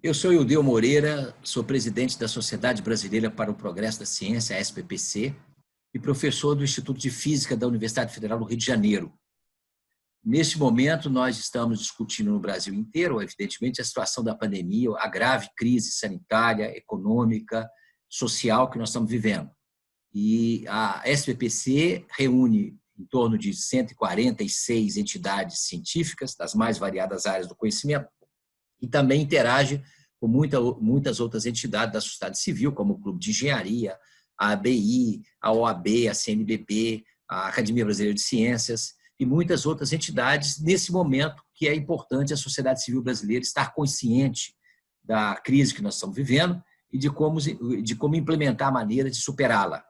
Eu sou Ildeu Moreira, sou presidente da Sociedade Brasileira para o Progresso da Ciência, a SBPC, e professor do Instituto de Física da Universidade Federal do Rio de Janeiro. Neste momento, nós estamos discutindo no Brasil inteiro, evidentemente, a situação da pandemia, a grave crise sanitária, econômica, social que nós estamos vivendo. E a SBPC reúne em torno de 146 entidades científicas das mais variadas áreas do conhecimento e também interage com muitas outras entidades da sociedade civil, como o Clube de Engenharia, a ABI, a OAB, a CNBB, a Academia Brasileira de Ciências e muitas outras entidades nesse momento que é importante a sociedade civil brasileira estar consciente da crise que nós estamos vivendo e de como implementar a maneira de superá-la.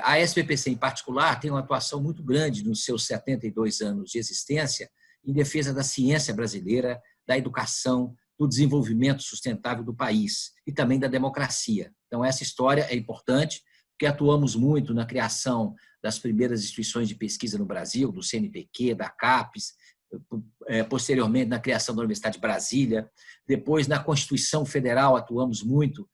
A SBPC, em particular, tem uma atuação muito grande nos seus 72 anos de existência em defesa da ciência brasileira, da educação, do desenvolvimento sustentável do país e também da democracia. Então, essa história é importante, porque atuamos muito na criação das primeiras instituições de pesquisa no Brasil, do CNPq, da CAPES, posteriormente na criação da Universidade de Brasília, depois na Constituição Federal atuamos muito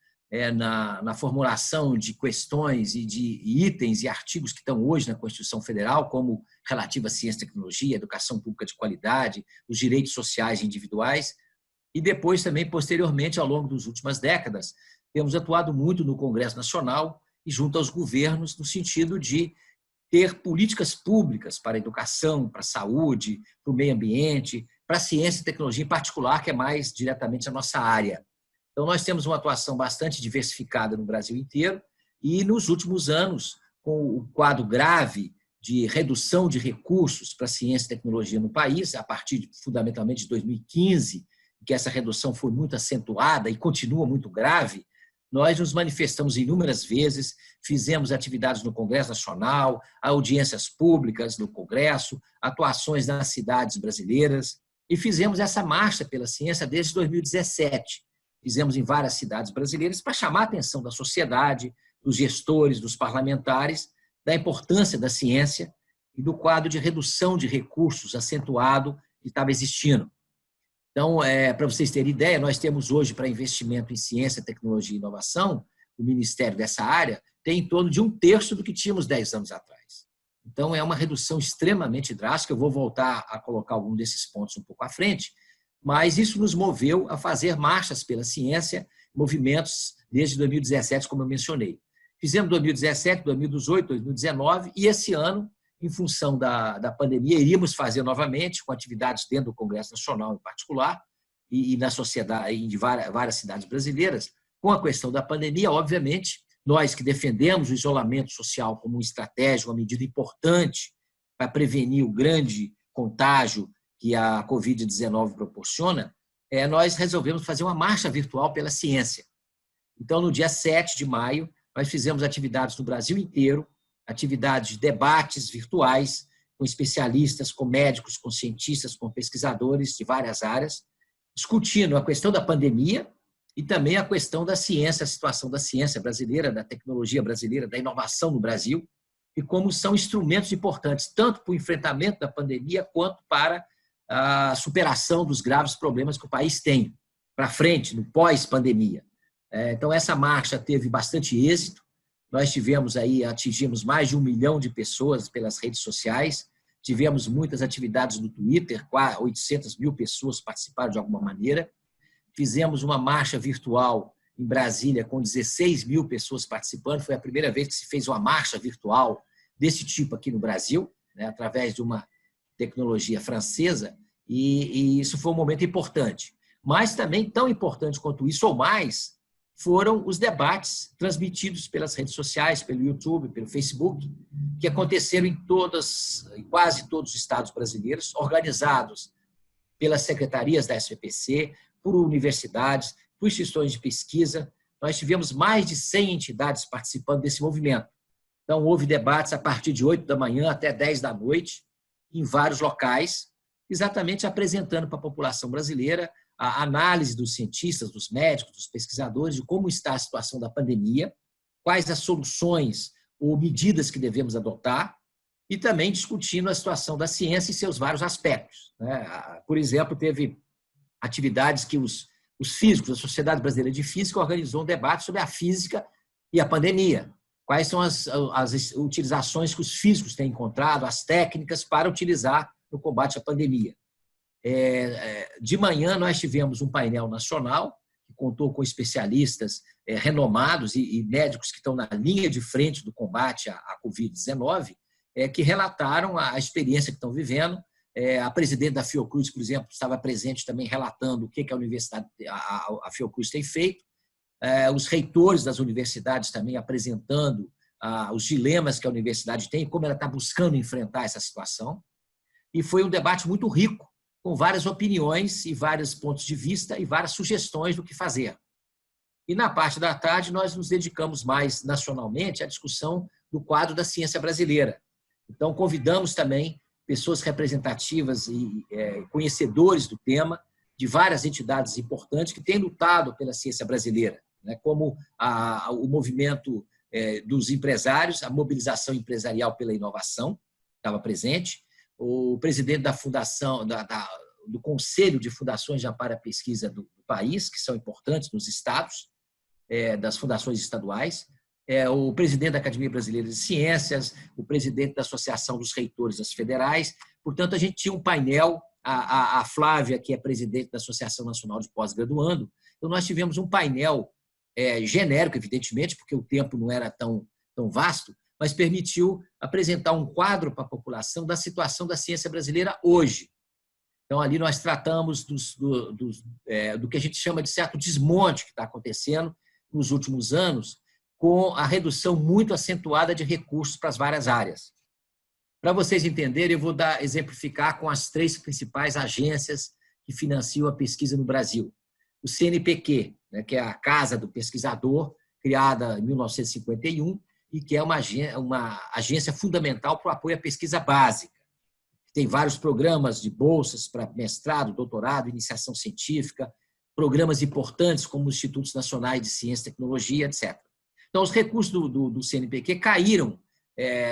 na formulação de questões e de itens e artigos que estão hoje na Constituição Federal, como relativa à ciência e tecnologia, educação pública de qualidade, os direitos sociais individuais, e depois também, posteriormente, ao longo das últimas décadas, temos atuado muito no Congresso Nacional e junto aos governos, no sentido de ter políticas públicas para a educação, para a saúde, para o meio ambiente, para a ciência e tecnologia em particular, que é mais diretamente a nossa área. Então, nós temos uma atuação bastante diversificada no Brasil inteiro e, nos últimos anos, com o quadro grave de redução de recursos para a ciência e tecnologia no país, a partir, fundamentalmente, de 2015, que essa redução foi muito acentuada e continua muito grave, nós nos manifestamos inúmeras vezes, fizemos atividades no Congresso Nacional, audiências públicas no Congresso, atuações nas cidades brasileiras e fizemos essa marcha pela ciência desde 2017. Fizemos em várias cidades brasileiras para chamar a atenção da sociedade, dos gestores, dos parlamentares, da importância da ciência e do quadro de redução de recursos acentuado que estava existindo. Então, para vocês terem ideia, nós temos hoje para investimento em ciência, tecnologia e inovação, o Ministério dessa área tem em torno de 1/3 do que tínhamos 10 anos atrás. Então, é uma redução extremamente drástica. Eu vou voltar a colocar algum desses pontos um pouco à frente, mas isso nos moveu a fazer marchas pela ciência, movimentos desde 2017, como eu mencionei. Fizemos 2017, 2018, 2019 e esse ano, em função da pandemia, iríamos fazer novamente, com atividades dentro do Congresso Nacional em particular e na sociedade, em várias cidades brasileiras. Com a questão da pandemia, obviamente, nós que defendemos o isolamento social como uma estratégia, uma medida importante para prevenir o grande contágio que a Covid-19 proporciona, nós resolvemos fazer uma marcha virtual pela ciência. Então, no dia 7 de maio, nós fizemos atividades no Brasil inteiro, atividades de debates virtuais com especialistas, com médicos, com cientistas, com pesquisadores de várias áreas, discutindo a questão da pandemia e também a questão da ciência, a situação da ciência brasileira, da tecnologia brasileira, da inovação no Brasil e como são instrumentos importantes, tanto para o enfrentamento da pandemia quanto para a superação dos graves problemas que o país tem para frente, no pós-pandemia. Então, essa marcha teve bastante êxito. Nós atingimos mais de 1 milhão de pessoas pelas redes sociais, tivemos muitas atividades no Twitter, 800 mil pessoas participaram de alguma maneira. Fizemos uma marcha virtual em Brasília com 16 mil pessoas participando. Foi a primeira vez que se fez uma marcha virtual desse tipo aqui no Brasil, através de uma tecnologia francesa, e isso foi um momento importante. Mas também, tão importante quanto isso, ou mais, foram os debates transmitidos pelas redes sociais, pelo YouTube, pelo Facebook, que aconteceram em quase todos os estados brasileiros, organizados pelas secretarias da SBPC, por universidades, por instituições de pesquisa. Nós tivemos mais de 100 entidades participando desse movimento. Então, houve debates a partir de 8 da manhã até 10 da noite, em vários locais, exatamente apresentando para a população brasileira a análise dos cientistas, dos médicos, dos pesquisadores, de como está a situação da pandemia, quais as soluções ou medidas que devemos adotar, e também discutindo a situação da ciência em seus vários aspectos. Por exemplo, teve atividades que os os físicos, a Sociedade Brasileira de Física organizou um debate sobre a física e a pandemia. Quais são as utilizações que os físicos têm encontrado, as técnicas para utilizar no combate à pandemia. De manhã, nós tivemos um painel nacional, que contou com especialistas renomados e médicos que estão na linha de frente do combate à Covid-19, que relataram a experiência que estão vivendo. A presidente da Fiocruz, por exemplo, estava presente também relatando o que a universidade, a Fiocruz tem feito. Os reitores das universidades também apresentando os dilemas que a universidade tem e como ela está buscando enfrentar essa situação. E foi um debate muito rico, com várias opiniões e vários pontos de vista e várias sugestões do que fazer. E na parte da tarde nós nos dedicamos mais nacionalmente à discussão do quadro da ciência brasileira. Então convidamos também pessoas representativas e conhecedores do tema, de várias entidades importantes que têm lutado pela ciência brasileira, como o movimento dos empresários, a mobilização empresarial pela inovação, estava presente, o presidente da fundação, do Conselho de Fundações de Amparo à Pesquisa do país, que são importantes nos estados, das fundações estaduais, o presidente da Academia Brasileira de Ciências, o presidente da Associação dos Reitores das Federais. Portanto, a gente tinha um painel, a Flávia, que é presidente da Associação Nacional de Pós-Graduando. Então, nós tivemos um painel genérico, evidentemente, porque o tempo não era tão vasto, mas permitiu apresentar um quadro para a população da situação da ciência brasileira hoje. Então, ali nós tratamos do que a gente chama de certo desmonte que está acontecendo nos últimos anos, com a redução muito acentuada de recursos para as várias áreas. Para vocês entenderem, eu vou exemplificar com as 3 principais agências que financiam a pesquisa no Brasil. O CNPq, que é a Casa do Pesquisador, criada em 1951, e que é uma agência fundamental para o apoio à pesquisa básica. Tem vários programas de bolsas para mestrado, doutorado, iniciação científica, programas importantes como os Institutos Nacionais de Ciência e Tecnologia, etc. Então, os recursos do CNPq caíram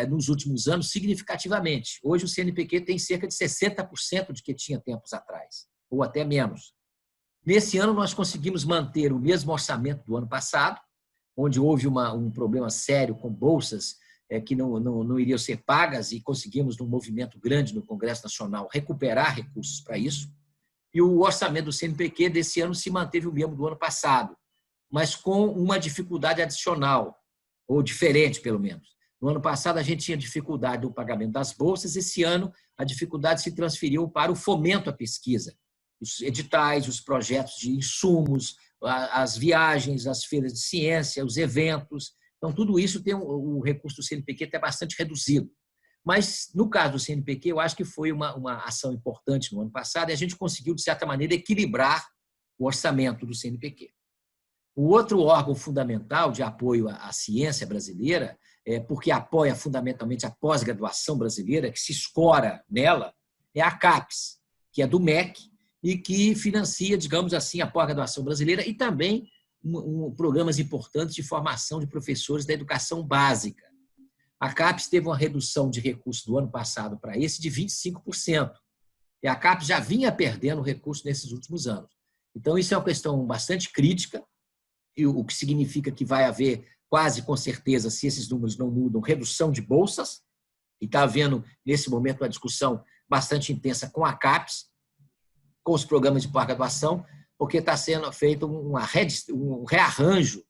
nos últimos anos significativamente. Hoje, o CNPq tem cerca de 60% de que tinha tempos atrás, ou até menos. Nesse ano, nós conseguimos manter o mesmo orçamento do ano passado, onde houve um problema sério com bolsas que não iriam ser pagas e conseguimos, num movimento grande no Congresso Nacional, recuperar recursos para isso. E o orçamento do CNPq desse ano se manteve o mesmo do ano passado, mas com uma dificuldade adicional, ou diferente, pelo menos. No ano passado, a gente tinha dificuldade no pagamento das bolsas, esse ano a dificuldade se transferiu para o fomento à pesquisa. Os editais, os projetos de insumos, as viagens, as feiras de ciência, os eventos. Então, tudo isso tem o recurso do CNPq até bastante reduzido. Mas, no caso do CNPq, eu acho que foi uma ação importante no ano passado e a gente conseguiu, de certa maneira, equilibrar o orçamento do CNPq. O outro órgão fundamental de apoio à ciência brasileira, porque apoia fundamentalmente a pós-graduação brasileira, que se escora nela, é a CAPES, que é do MEC e que financia, digamos assim, a pós-graduação brasileira e também programas importantes de formação de professores da educação básica. A CAPES teve uma redução de recursos do ano passado para esse de 25%. E a CAPES já vinha perdendo recursos nesses últimos anos. Então, isso é uma questão bastante crítica, e o que significa que vai haver, quase com certeza, se esses números não mudam, redução de bolsas. E está havendo, nesse momento, uma discussão bastante intensa com a CAPES, com os programas de pós-graduação, porque está sendo feito um rearranjo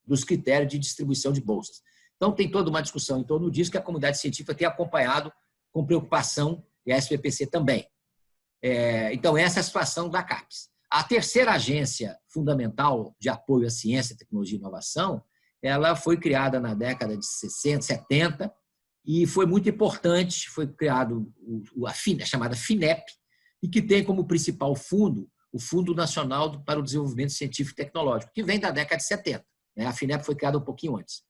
dos critérios de distribuição de bolsas. Então, tem toda uma discussão em torno disso que a comunidade científica tem acompanhado com preocupação, e a SPPC também. Então, essa é a situação da CAPES. A terceira agência fundamental de apoio à ciência, tecnologia e inovação, ela foi criada na década de 60, 70 e foi muito importante, foi criado a chamada FINEP, e que tem como principal fundo o Fundo Nacional para o Desenvolvimento Científico e Tecnológico, que vem da década de 70. A FINEP foi criada um pouquinho antes.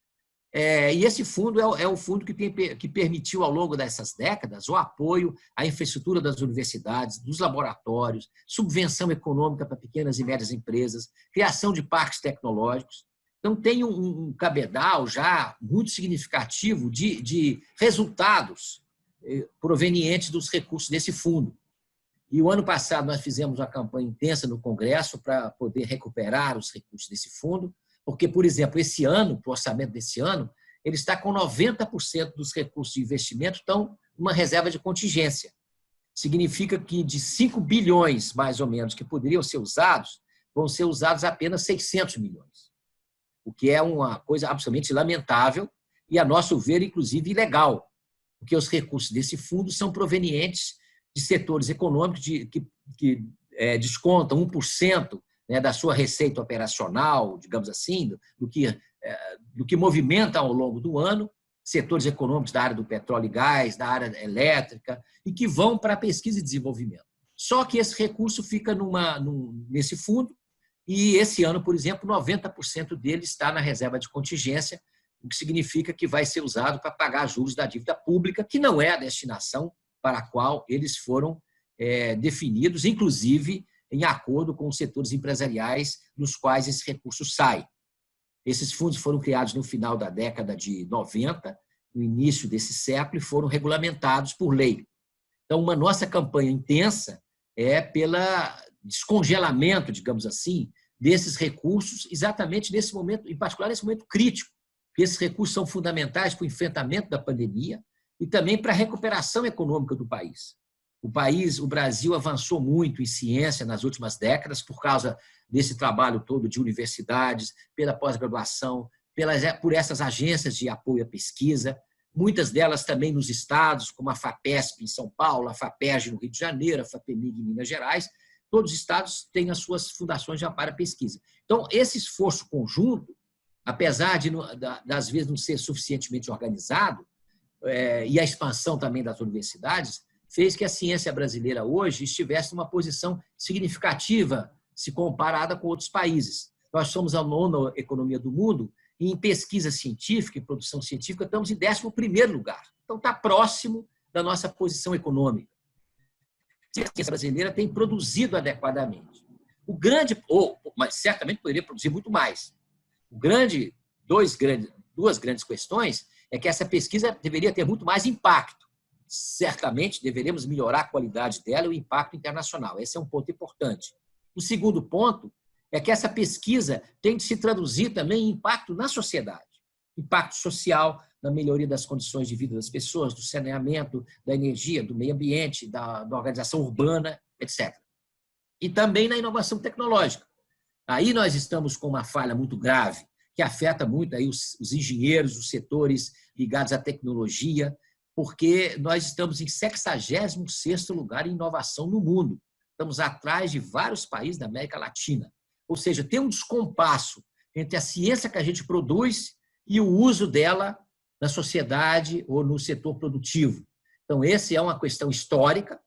E esse fundo é o fundo que permitiu, ao longo dessas décadas, o apoio à infraestrutura das universidades, dos laboratórios, subvenção econômica para pequenas e médias empresas, criação de parques tecnológicos. Então, tem um cabedal já muito significativo de resultados provenientes dos recursos desse fundo. E o ano passado nós fizemos uma campanha intensa no Congresso para poder recuperar os recursos desse fundo, porque, por exemplo, esse ano, o orçamento desse ano, ele está com 90% dos recursos de investimento estão numa reserva de contingência. Significa que de 5 bilhões, mais ou menos, que poderiam ser usados, vão ser usados apenas 600 milhões, o que é uma coisa absolutamente lamentável e, a nosso ver, inclusive ilegal, porque os recursos desse fundo são provenientes de setores econômicos que descontam 1%, né, da sua receita operacional, digamos assim, do que movimenta ao longo do ano, setores econômicos da área do petróleo e gás, da área elétrica, e que vão para a pesquisa e desenvolvimento. Só que esse recurso fica nesse fundo, e esse ano, por exemplo, 90% dele está na reserva de contingência, o que significa que vai ser usado para pagar juros da dívida pública, que não é a destinação para a qual eles foram definidos, inclusive em acordo com os setores empresariais dos quais esse recurso sai. Esses fundos foram criados no final da década de 90, no início desse século, e foram regulamentados por lei. Então, uma nossa campanha intensa é pelo descongelamento, digamos assim, desses recursos, exatamente nesse momento, em particular nesse momento crítico, porque esses recursos são fundamentais para o enfrentamento da pandemia e também para a recuperação econômica do país. O Brasil avançou muito em ciência nas últimas décadas por causa desse trabalho todo de universidades, pela pós-graduação, por essas agências de apoio à pesquisa, muitas delas também nos estados, como a FAPESP em São Paulo, a FAPERJ no Rio de Janeiro, a FAPEMIG em Minas Gerais. Todos os estados têm as suas fundações de amparo à pesquisa. Então, esse esforço conjunto, apesar de, das vezes, não ser suficientemente organizado, e a expansão também das universidades, fez que a ciência brasileira hoje estivesse numa posição significativa se comparada com outros países. Nós somos a 9ª economia do mundo e em pesquisa científica e produção científica estamos em 11º lugar. Então está próximo da nossa posição econômica. A ciência brasileira tem produzido adequadamente. Mas certamente poderia produzir muito mais. Duas grandes questões é que essa pesquisa deveria ter muito mais impacto. Certamente deveremos melhorar a qualidade dela e o impacto internacional. Esse é um ponto importante. O segundo ponto é que essa pesquisa tem de se traduzir também em impacto na sociedade. Impacto social, na melhoria das condições de vida das pessoas, do saneamento, da energia, do meio ambiente, da organização urbana, etc. E também na inovação tecnológica. Aí nós estamos com uma falha muito grave, que afeta muito aí os engenheiros, os setores ligados à tecnologia, porque nós estamos em 66º lugar em inovação no mundo. Estamos atrás de vários países da América Latina. Ou seja, tem um descompasso entre a ciência que a gente produz e o uso dela na sociedade ou no setor produtivo. Então, essa é uma questão histórica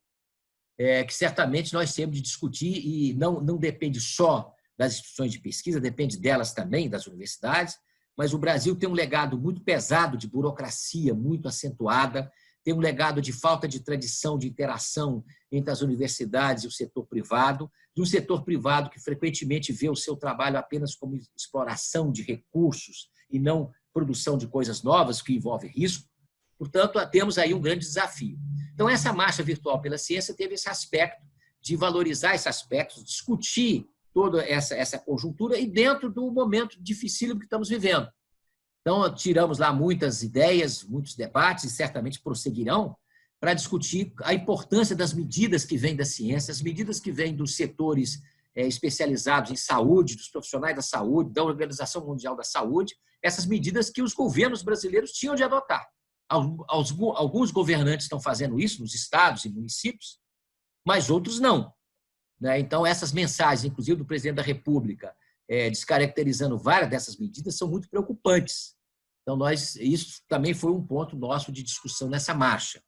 que certamente nós temos de discutir e não depende só das instituições de pesquisa, depende delas também, das universidades, mas o Brasil tem um legado muito pesado de burocracia, muito acentuada, tem um legado de falta de tradição, de interação entre as universidades e o setor privado, de um setor privado que frequentemente vê o seu trabalho apenas como exploração de recursos e não produção de coisas novas, que envolve risco. Portanto, temos aí um grande desafio. Então, essa marcha virtual pela ciência teve esse aspecto de valorizar esse aspecto, discutir toda essa conjuntura e dentro do momento dificílimo que estamos vivendo. Então, tiramos lá muitas ideias, muitos debates, e certamente prosseguirão, para discutir a importância das medidas que vêm da ciência, as medidas que vêm dos setores especializados em saúde, dos profissionais da saúde, da Organização Mundial da Saúde, essas medidas que os governos brasileiros tinham de adotar. Alguns governantes estão fazendo isso nos estados e municípios, mas outros não. Então, essas mensagens, inclusive do presidente da República, descaracterizando várias dessas medidas, são muito preocupantes. Então, isso também foi um ponto nosso de discussão nessa marcha.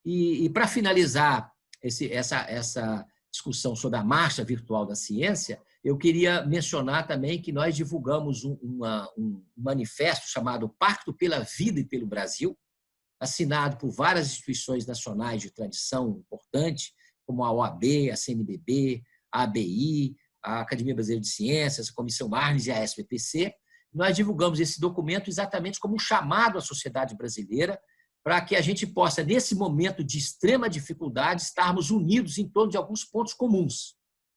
E para finalizar essa discussão sobre a marcha virtual da ciência, eu queria mencionar também que nós divulgamos um manifesto chamado Pacto pela Vida e pelo Brasil, assinado por várias instituições nacionais de tradição importante, como a OAB, a CNBB, a ABI, a Academia Brasileira de Ciências, a Comissão Arnes e a SBPC. Nós divulgamos esse documento exatamente como um chamado à sociedade brasileira para que a gente possa, nesse momento de extrema dificuldade, estarmos unidos em torno de alguns pontos comuns.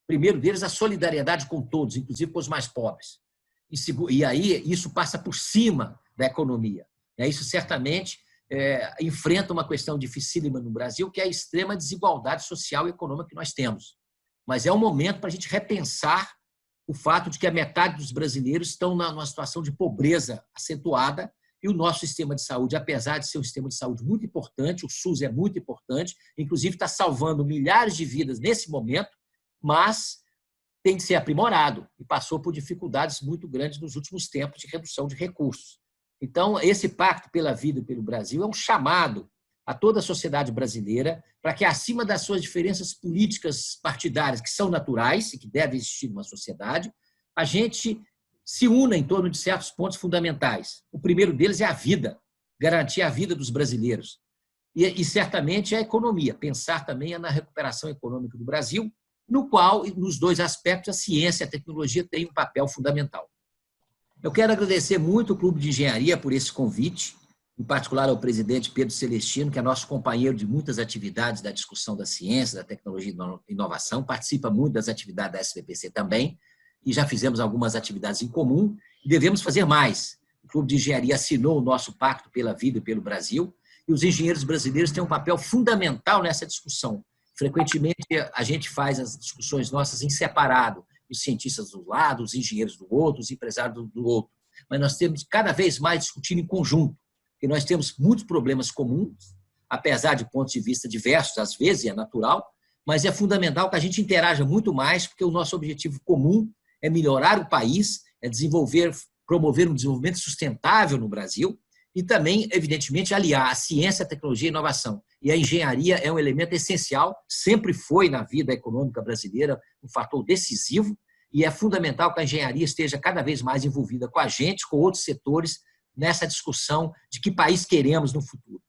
O primeiro deles, a solidariedade com todos, inclusive com os mais pobres. E aí isso passa por cima da economia. Isso certamente enfrenta uma questão dificílima no Brasil, que é a extrema desigualdade social e econômica que nós temos. Mas é um momento para a gente repensar o fato de que a metade dos brasileiros estão numa situação de pobreza acentuada e o nosso sistema de saúde, apesar de ser um sistema de saúde muito importante, o SUS é muito importante, inclusive está salvando milhares de vidas nesse momento, mas tem que ser aprimorado e passou por dificuldades muito grandes nos últimos tempos de redução de recursos. Então, esse Pacto pela Vida e pelo Brasil é um chamado a toda a sociedade brasileira para que, acima das suas diferenças políticas partidárias, que são naturais e que devem existir numa sociedade, a gente se una em torno de certos pontos fundamentais. O primeiro deles é a vida, garantir a vida dos brasileiros. E certamente, a economia, pensar também na recuperação econômica do Brasil, no qual, nos dois aspectos, a ciência e a tecnologia têm um papel fundamental. Eu quero agradecer muito o Clube de Engenharia por esse convite, em particular ao presidente Pedro Celestino, que é nosso companheiro de muitas atividades da discussão da ciência, da tecnologia e da inovação, participa muito das atividades da SBPC também, e já fizemos algumas atividades em comum, e devemos fazer mais. O Clube de Engenharia assinou o nosso Pacto pela Vida e pelo Brasil, e os engenheiros brasileiros têm um papel fundamental nessa discussão. Frequentemente, a gente faz as discussões nossas em separado, os cientistas do lado, os engenheiros do outro, os empresários do outro. Mas nós temos cada vez mais discutir em conjunto, porque nós temos muitos problemas comuns, apesar de pontos de vista diversos, às vezes, e é natural, mas é fundamental que a gente interaja muito mais, porque o nosso objetivo comum é melhorar o país, é promover um desenvolvimento sustentável no Brasil e também, evidentemente, aliar a ciência, a tecnologia e a inovação. E a engenharia é um elemento essencial, sempre foi na vida econômica brasileira um fator decisivo, e é fundamental que a engenharia esteja cada vez mais envolvida com a gente, com outros setores, nessa discussão de que país queremos no futuro.